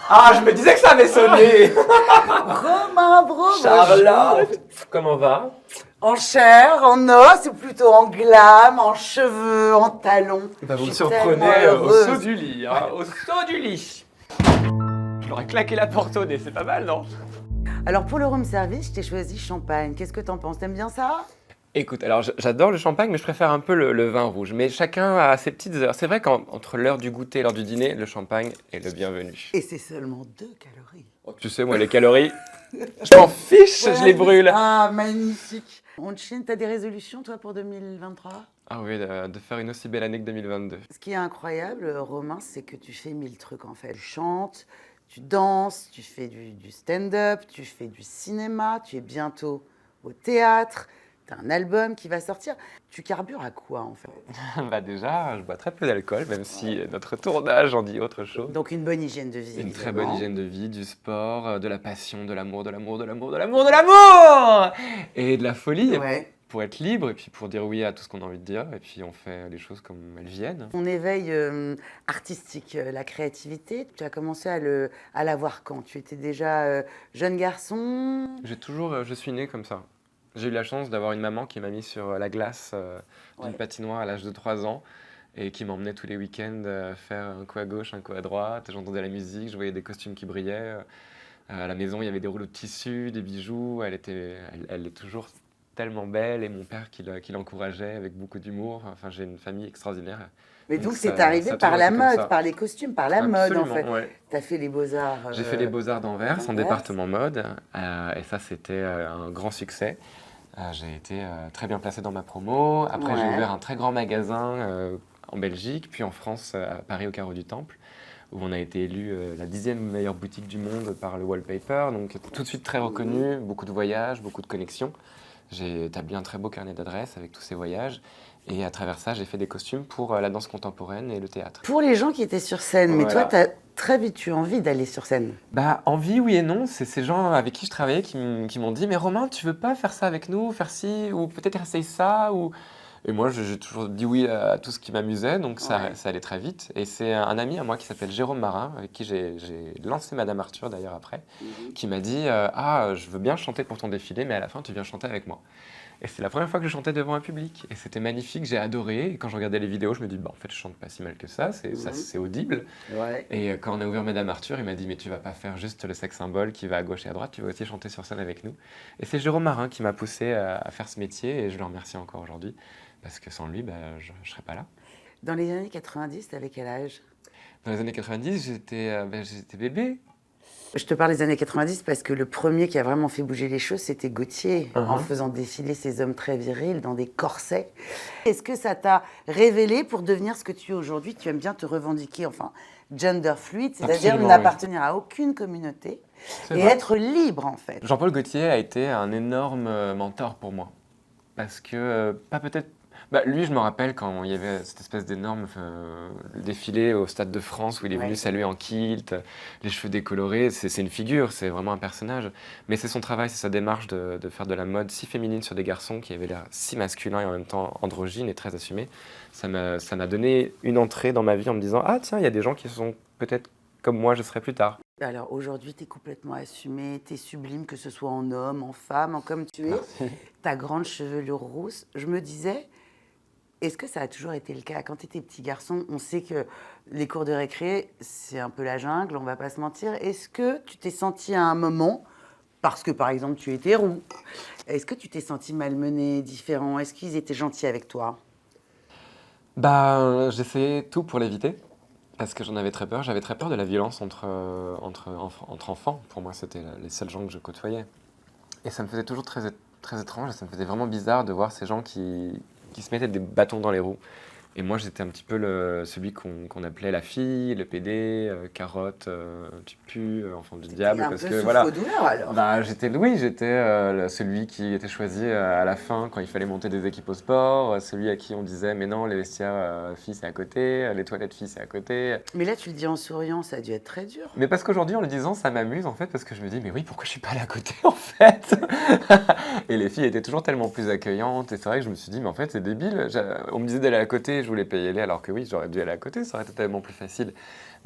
Ah, je me disais que ça avait sonné. Romain Bro, Charlotte, comment va? en chair, en os, ou plutôt en glam, en cheveux, en talons. Bah, vous Je me suis tellement surprenez au heureuse. saut du lit, hein, au saut du lit. Je leur ai claqué la porte au nez, c'est pas mal, non? Alors pour le room service, je t'ai choisi champagne. Qu'est-ce que t'en penses? T'aimes bien ça? Écoute, alors j'adore le champagne, mais je préfère un peu le vin rouge. Mais chacun a ses petites heures. C'est vrai qu'entre l'heure du goûter et l'heure du dîner, le champagne est le bienvenu. Et c'est seulement 2 calories. Oh, tu sais, moi, les calories, je m'en fiche, je les brûle. Ah, magnifique. On te chine, t'as des résolutions, toi, pour 2023? Ah oui, de faire une aussi belle année que 2022. Ce qui est incroyable, Romain, c'est que tu fais 1000 trucs, en fait. Tu chantes, tu danses, tu fais du stand-up, tu fais du cinéma, tu es bientôt au théâtre, t'as un album qui va sortir. Tu carbures à quoi, en fait? Bah déjà, je bois très peu d'alcool, même si notre tournage en dit autre chose. Donc une bonne hygiène de vie, Une très évidemment. bonne hygiène de vie, du sport, de la passion, de l'amour, de l'amour, de l'amour, de l'amour, de l'amour et de la folie Ouais. pour être libre et puis pour dire oui à tout ce qu'on a envie de dire et puis on fait les choses comme elles viennent. Ton éveil artistique, la créativité, tu as commencé à l'avoir quand? Tu étais déjà jeune garçon? Je suis né comme ça. J'ai eu la chance d'avoir une maman qui m'a mis sur la glace d'une Ouais. patinoire à l'âge de 3 ans et qui m'emmenait tous les week-ends faire un coup à gauche, un coup à droite. J'entendais la musique, je voyais des costumes qui brillaient. À la maison, il y avait des rouleaux de tissu, des bijoux. Elle est toujours tellement belle et mon père qui l'encourageait avec beaucoup d'humour. Enfin, j'ai une famille extraordinaire. Mais Donc donc ça- c'est arrivé ça a par toujours la été comme mode, ça. par les costumes, par la mode en Absolument, fait. ouais. Tu as fait les beaux-arts. J'ai fait les Beaux-Arts d'Anvers en d'Anvers. département mode et ça c'était un grand succès. J'ai été très bien placé dans ma promo. Après j'ai Ouais. ouvert un très grand magasin en Belgique, puis en France à Paris au Carreau du Temple, où on a été élu la 10e meilleure boutique du monde par le Wallpaper. Donc tout de suite très reconnu, beaucoup de voyages, beaucoup de connexions. J'ai établi un très beau carnet d'adresses avec tous ces voyages. Et à travers ça, j'ai fait des costumes pour la danse contemporaine et le théâtre. Pour les gens qui étaient sur scène, mais toi, Voilà. tu as très vite eu envie d'aller sur scène. Bah, envie, oui et non. C'est ces gens avec qui je travaillais qui m'ont dit, mais Romain, tu veux pas faire ça avec nous, faire ci, ou peut-être essayer ça, ou... Et moi, j'ai toujours dit oui à tout ce qui m'amusait, donc Ouais. ça allait très vite. Et c'est un ami à moi qui s'appelle Jérôme Marin, avec qui j'ai lancé Madame Arthur d'ailleurs après, qui m'a dit, ah, je veux bien chanter pour ton défilé, mais à la fin, tu viens chanter avec moi. Et c'est la première fois que je chantais devant un public. Et c'était magnifique, j'ai adoré. Et quand je regardais les vidéos, je me dis, bah, en fait, je chante pas si mal que ça, c'est audible. Ouais. Et quand on a ouvert Madame Arthur, il m'a dit, mais tu vas pas faire juste le sex symbole qui va à gauche et à droite, tu vas aussi chanter sur scène avec nous. Et c'est Jérôme Marin qui m'a poussé à faire ce métier et je le remercie encore aujourd'hui. Parce que sans lui, bah, je serais pas là. Dans les années 90, t'avais quel âge? Dans les années 90, j'étais bébé. Je te parle des années 90 parce que le premier qui a vraiment fait bouger les choses, c'était Gauthier, en faisant défiler ces hommes très virils dans des corsets. Est-ce que ça t'a révélé pour devenir ce que tu es aujourd'hui? Tu aimes bien te revendiquer, enfin, gender fluide, c'est-à-dire Absolument, n'appartenir à aucune communauté C'est et vrai. être libre, en fait. Jean-Paul Gaultier a été un énorme mentor pour moi. Parce que, pas peut-être. Bah, lui, je me rappelle quand il y avait cette espèce d'énorme défilé au Stade de France où il est venu Ouais. saluer en kilt, les cheveux décolorés. C'est une figure, c'est vraiment un personnage. Mais c'est son travail, c'est sa démarche de faire de la mode si féminine sur des garçons qui avaient l'air si masculins et en même temps androgynes et très assumés. Ça m'a donné une entrée dans ma vie en me disant, ah tiens, il y a des gens qui sont peut-être comme moi, je serai plus tard. Alors aujourd'hui, tu es complètement assumé, tu es sublime, que ce soit en homme, en femme, en comme tu es. Ta grande chevelure rousse. Je me disais, est-ce que ça a toujours été le cas? Quand tu étais petit garçon, on sait que les cours de récré, c'est un peu la jungle, on va pas se mentir. Est-ce que tu t'es senti à un moment, parce que par exemple tu étais roux, est-ce que tu t'es senti malmené, différent? Est-ce qu'ils étaient gentils avec toi? Bah, j'essayais tout pour l'éviter. Parce que j'en avais très peur. J'avais très peur de la violence entre enfants. Pour moi, c'était les seuls gens que je côtoyais. Et ça me faisait toujours très étrange. Et ça me faisait vraiment bizarre de voir ces gens qui se mettaient des bâtons dans les roues. Et moi, j'étais un petit peu celui qu'on appelait la fille, le PD, carotte, tu pues, enfant du diable. Un Parce peu que voilà. souffre-douleur alors. Bah, j'étais celui qui était choisi à la fin quand il fallait monter des équipes au sport, celui à qui on disait mais non, les vestiaires filles c'est à côté, les toilettes filles c'est à côté. Mais là, tu le dis en souriant, ça a dû être très dur. Mais parce qu'aujourd'hui en le disant ça m'amuse en fait parce que je me dis mais oui pourquoi je suis pas allé à côté en fait. Et les filles étaient toujours tellement plus accueillantes et c'est vrai que je me suis dit mais en fait c'est débile, on me disait d'aller à côté, je voulais pas y aller alors que oui j'aurais dû aller à côté, ça aurait été tellement plus facile.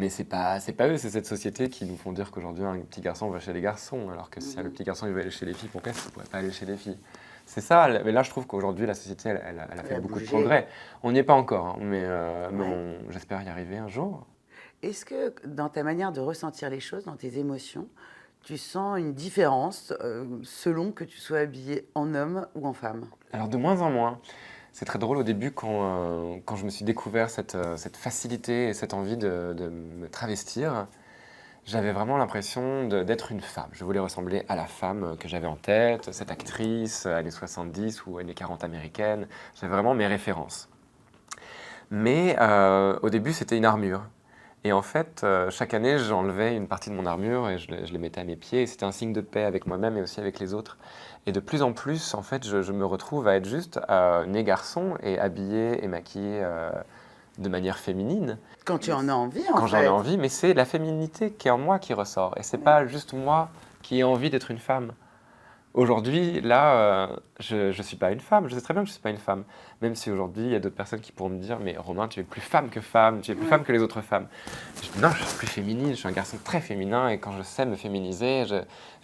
Mais c'est pas eux, c'est cette société qui nous font dire qu'aujourd'hui un petit garçon va chez les garçons, alors que si le petit garçon il veut aller chez les filles, pourquoi est-ce qu'il ne pourrait pas aller chez les filles? C'est ça, mais là je trouve qu'aujourd'hui la société elle a fait a beaucoup de bougé. progrès. On n'y est pas encore, hein, mais Ouais. j'espère y arriver un jour. Est-ce que dans ta manière de ressentir les choses, dans tes émotions, tu sens une différence selon que tu sois habillé en homme ou en femme? Alors de moins en moins. C'est très drôle au début quand je me suis découvert cette facilité et cette envie de me travestir. J'avais vraiment l'impression d'être une femme. Je voulais ressembler à la femme que j'avais en tête, cette actrice, années 70 ou années 40 américaine. J'avais vraiment mes références. Mais au début, c'était une armure. Et en fait, chaque année, j'enlevais une partie de mon armure et je les mettais à mes pieds. Et c'était un signe de paix avec moi-même et aussi avec les autres. Et de plus en plus, en fait, je me retrouve à être juste né garçon et habillé et maquillé de manière féminine. Quand tu en as envie, en Quand j'en ai fait. envie, mais c'est la féminité qui est en moi qui ressort. Et c'est Ouais. pas juste moi qui ai envie d'être une femme. Aujourd'hui, là, je ne suis pas une femme. Je sais très bien que je ne suis pas une femme. Même si aujourd'hui, il y a d'autres personnes qui pourront me dire mais Romain, tu es plus femme que femme, tu es plus Ouais. femme que les autres femmes. Je dis non, je suis plus féminine, je suis un garçon très féminin et quand je sais me féminiser,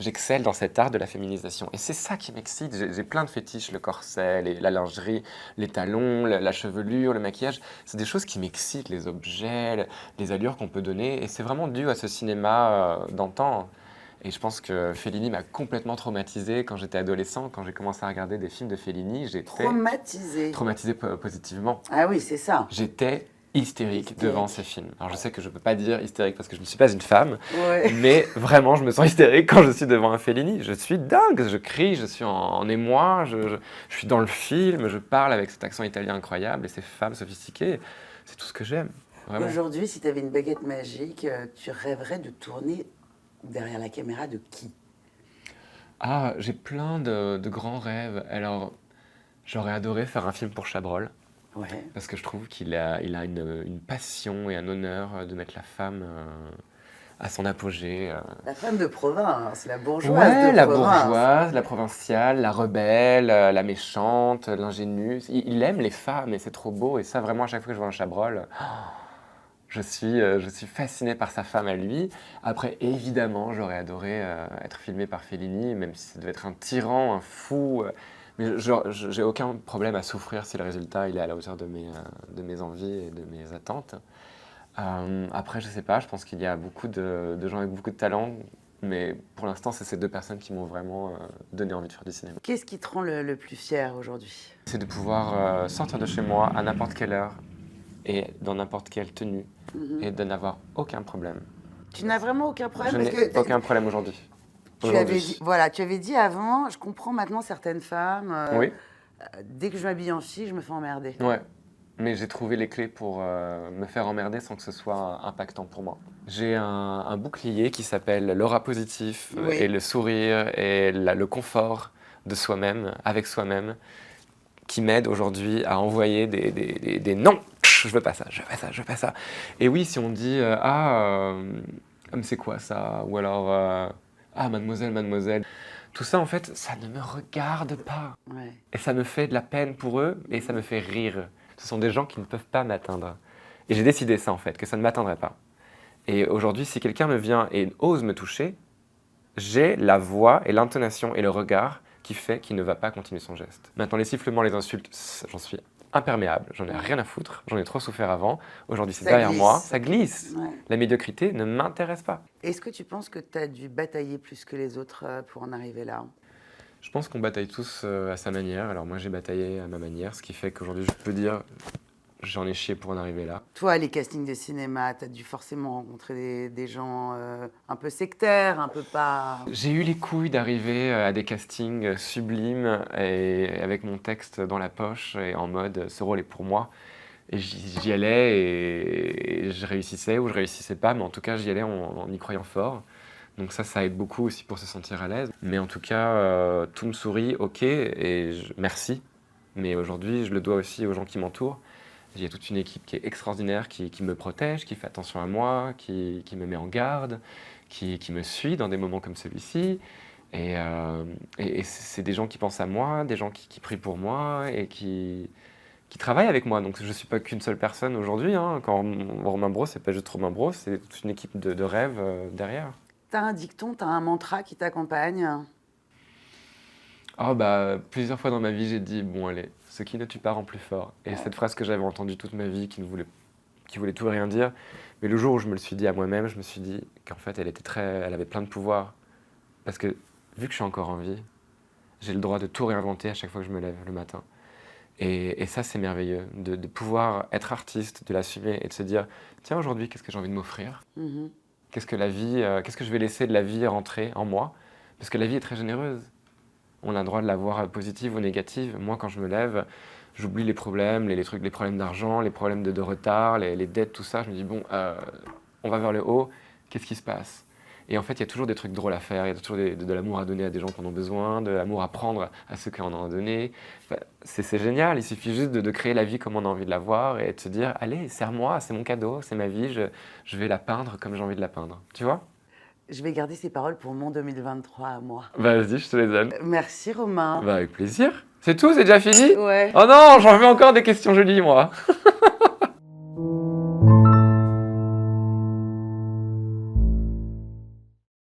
j'excelle dans cet art de la féminisation. Et c'est ça qui m'excite. J'ai plein de fétiches, le corset, la lingerie, les talons, la chevelure, le maquillage. C'est des choses qui m'excitent, les objets, les allures qu'on peut donner. Et c'est vraiment dû à ce cinéma d'antan. Et je pense que Fellini m'a complètement traumatisé quand j'étais adolescent. Quand j'ai commencé à regarder des films de Fellini, j'étais Traumatisé. traumatisé positivement. Ah oui, c'est ça. J'étais hystérique Hystérique. devant ces films. Alors je sais que je ne peux pas dire hystérique parce que je ne suis pas une femme, Ouais. mais vraiment je me sens hystérique quand je suis devant un Fellini. Je suis dingue, je crie, je suis en émoi, je suis dans le film, je parle avec cet accent italien incroyable et ces femmes sophistiquées. C'est tout ce que j'aime, vraiment. Aujourd'hui, si tu avais une baguette magique, tu rêverais de tourner derrière la caméra de qui? Ah, j'ai plein de grands rêves. Alors, j'aurais adoré faire un film pour Chabrol, Ouais. parce que je trouve il a une passion et un honneur de mettre la femme à son apogée. La femme de province, la bourgeoise Ouais, de la province. bourgeoise, la provinciale, la rebelle, la méchante, l'ingénue. Il aime les femmes et c'est trop beau. Et ça, vraiment, à chaque fois que je vois un Chabrol, je suis fasciné par sa femme à lui. Après, évidemment, j'aurais adoré être filmé par Fellini, même si ça devait être un tyran, un fou. Mais j'ai aucun problème à souffrir si le résultat il est à la hauteur de mes envies et de mes attentes. Après, je sais pas, je pense qu'il y a beaucoup de gens avec beaucoup de talent, mais pour l'instant, c'est ces deux personnes qui m'ont vraiment donné envie de faire du cinéma. Qu'est-ce qui te rend le plus fier aujourd'hui? C'est de pouvoir sortir de chez moi à n'importe quelle heure et dans n'importe quelle tenue et de n'avoir aucun problème. Tu n'as vraiment aucun problème Je parce n'ai que aucun problème aujourd'hui. tu avais dit, voilà, tu avais dit avant, je comprends maintenant certaines femmes, Oui, dès que je m'habille en fille, je me fais emmerder. ouais. Mais j'ai trouvé les clés pour me faire emmerder sans que ce soit impactant pour moi. J'ai un bouclier qui s'appelle l'aura positif Oui. et le sourire et le confort de soi-même, avec soi-même, qui m'aide aujourd'hui à envoyer des non, je veux pas ça, je veux pas ça, je veux pas ça. Et oui, si on dit mais c'est quoi ça? Ou alors ah mademoiselle, mademoiselle. Tout ça en fait, ça ne me regarde pas. Ouais. Et ça me fait de la peine pour eux et ça me fait rire. Ce sont des gens qui ne peuvent pas m'atteindre. Et j'ai décidé ça en fait, que ça ne m'atteindrait pas. Et aujourd'hui, si quelqu'un me vient et ose me toucher, j'ai la voix et l'intonation et le regard qui fait qu'il ne va pas continuer son geste. Maintenant, les sifflements, les insultes, j'en suis imperméable, j'en ai rien à foutre, j'en ai trop souffert avant. Aujourd'hui, c'est Ça derrière glisse. moi, ça glisse. Ouais. La médiocrité ne m'intéresse pas. Est-ce que tu penses que tu as dû batailler plus que les autres pour en arriver là? Je pense qu'on bataille tous à sa manière. Alors moi, j'ai bataillé à ma manière, ce qui fait qu'aujourd'hui, je peux dire j'en ai chié pour en arriver là. Toi, les castings de cinéma, tu as dû forcément rencontrer des gens un peu sectaires, un peu pas... J'ai eu les couilles d'arriver à des castings sublimes et avec mon texte dans la poche et en mode ce rôle est pour moi. Et j'y allais et je réussissais ou je réussissais pas, mais en tout cas j'y allais en y croyant fort. Donc ça aide beaucoup aussi pour se sentir à l'aise. Mais en tout cas, tout me sourit, ok, et merci. Mais aujourd'hui, je le dois aussi aux gens qui m'entourent. Il y a toute une équipe qui est extraordinaire, qui me protège, qui fait attention à moi, qui me met en garde, qui me suit dans des moments comme celui-ci. Et c'est des gens qui pensent à moi, des gens qui prient pour moi et qui qui travaillent avec moi. Donc je ne suis pas qu'une seule personne aujourd'hui. Hein. Quand Romain Bros, c'est pas juste Romain Bros, c'est toute une équipe de rêve derrière. T'as un dicton, t'as un mantra qui t'accompagne? Oh bah, plusieurs fois dans ma vie, j'ai dit, bon allez, ce qui ne tue pas rend plus fort. Et cette phrase que j'avais entendue toute ma vie, qui voulait tout et rien dire, mais le jour où je me le suis dit à moi-même, je me suis dit qu'en fait, elle avait plein de pouvoir. Parce que vu que je suis encore en vie, j'ai le droit de tout réinventer à chaque fois que je me lève le matin. Et ça, c'est merveilleux, de pouvoir être artiste, de l'assumer et de se dire, tiens, aujourd'hui, qu'est-ce que j'ai envie de m'offrir? Mhm. Qu'est-ce que je vais laisser de la vie rentrer en moi? Parce que la vie est très généreuse. On a le droit de la voir positive ou négative. Moi, quand je me lève, j'oublie les problèmes, les problèmes d'argent, les problèmes de retard, les dettes, tout ça. Je me dis, bon, on va vers le haut, qu'est-ce qui se passe? Et en fait, il y a toujours des trucs drôles à faire, il y a toujours de l'amour à donner à des gens qui en ont besoin, de l'amour à prendre à ceux qui en ont donné. Enfin, c'est génial, il suffit juste de créer la vie comme on a envie de la voir et de se dire, allez, serre-moi, c'est mon cadeau, c'est ma vie, je vais la peindre comme j'ai envie de la peindre. Tu vois? Je vais garder ces paroles pour mon 2023 à moi. Vas-y, je te les donne. Merci Romain. Bah, avec plaisir. C'est tout, c'est déjà fini? Ouais. Oh non, j'en veux encore des questions jolies, moi.